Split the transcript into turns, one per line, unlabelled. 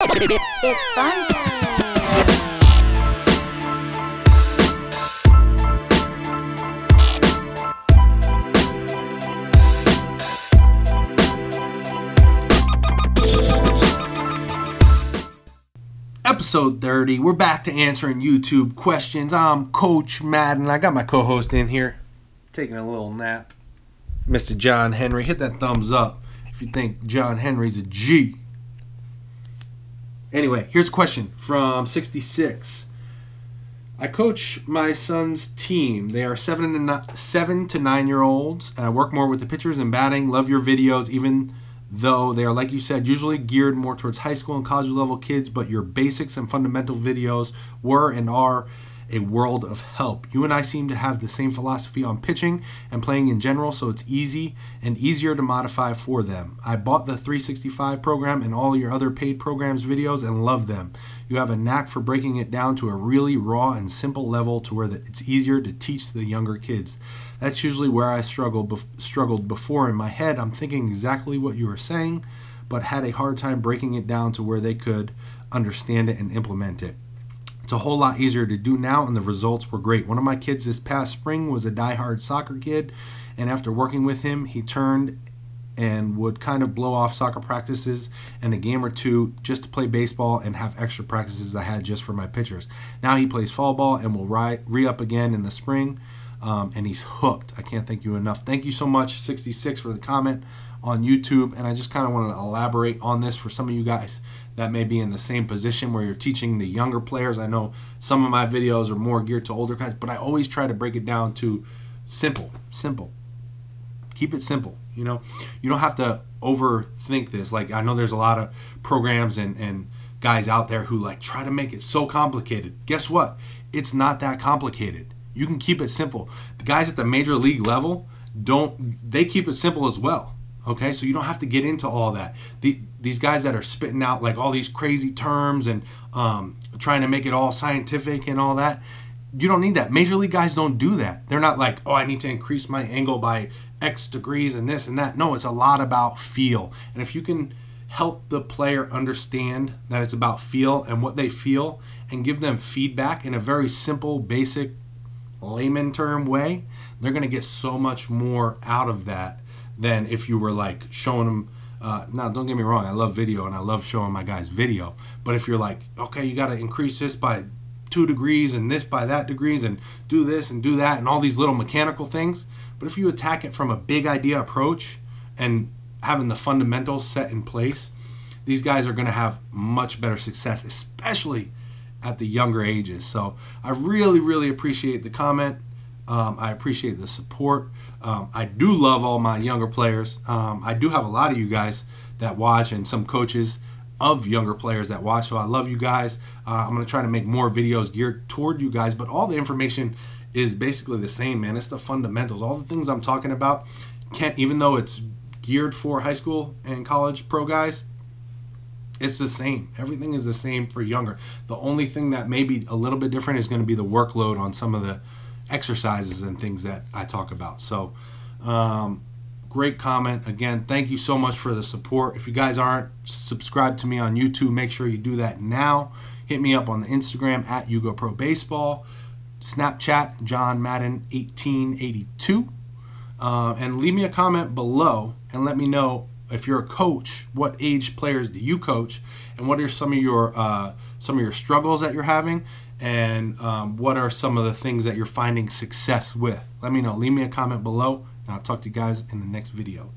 It's fun time.
Episode 30. We're back to answering YouTube questions. I'm Coach Madden. I got my co-host in here, taking a little nap. Mr. John Henry. Hit that thumbs up if you think John Henry's a G. Anyway, here's a question from 66. I coach my son's team. They are 7 to 9 year olds. I work more with the pitchers and batting. Love your videos, even though they are, like you said, usually geared more towards high school and college level kids, but your basics and fundamental videos were and are a world of help. You and I seem to have the same philosophy on pitching and playing in general, so it's easy and easier to modify for them. I bought the 365 program and all your other paid programs videos and love them. You have a knack for breaking it down to a really raw and simple level to where it's easier to teach the younger kids. That's usually where I struggled before. In my head, I'm thinking exactly what you were saying, but had a hard time breaking it down to where they could understand it and implement it. It's a whole lot easier to do now, and the results were great. One of my kids this past spring was a diehard soccer kid, and after working with him, he turned and would kind of blow off soccer practices and a game or two just to play baseball and have extra practices I had just for my pitchers. Now he plays fall ball and will re-up again in the spring, and he's hooked. I can't thank you enough. Thank you so much, 66, for the comment on YouTube, and I just kind of want to elaborate on this for some of you guys that may be in the same position where you're teaching the younger players. I know some of my videos are more geared to older guys, but I always try to break it down to simple. Keep it simple. You know, you don't have to overthink this. Like, I know there's a lot of programs and guys out there who like try to make it so complicated. Guess what? It's not that complicated. You can keep it simple. The guys at the major league level they keep it simple as well. Okay, so you don't have to get into all that. These guys that are spitting out like all these crazy terms and trying to make it all scientific and all that, you don't need that. Major league guys don't do that. They're not like, oh, I need to increase my angle by X degrees and this and that. No, it's a lot about feel. And if you can help the player understand that it's about feel and what they feel and give them feedback in a very simple, basic, layman term way, they're going to get so much more out of that than if you were like showing them. Now, don't get me wrong, I love video and I love showing my guys video. But if you're like, okay, you got to increase this by 2 degrees and this by that degrees and do this and do that and all these little mechanical things. But if you attack it from a big idea approach and having the fundamentals set in place, these guys are going to have much better success, especially at the younger ages. So I really, really appreciate the comment. I appreciate the support. I do love all my younger players. I do have a lot of you guys that watch and some coaches of younger players that watch. So I love you guys. I'm going to try to make more videos geared toward you guys, but all the information is basically the same, man. It's the fundamentals. All the things I'm talking about, even though it's geared for high school and college pro guys, it's the same. Everything is the same for younger. The only thing that may be a little bit different is going to be the workload on some of the exercises and things that I talk about. So great comment. Again, thank you so much for the support. If you guys aren't subscribed to me on YouTube, make sure you do that now. Hit me up on the Instagram at YouGoProBaseball, Snapchat John Madden 1882, and leave me a comment below and let me know, if you're a coach, what age players do you coach, and what are some of your struggles that you're having, and what are some of the things that you're finding success with. Let me know. Leave me a comment below, and I'll talk to you guys in the next video.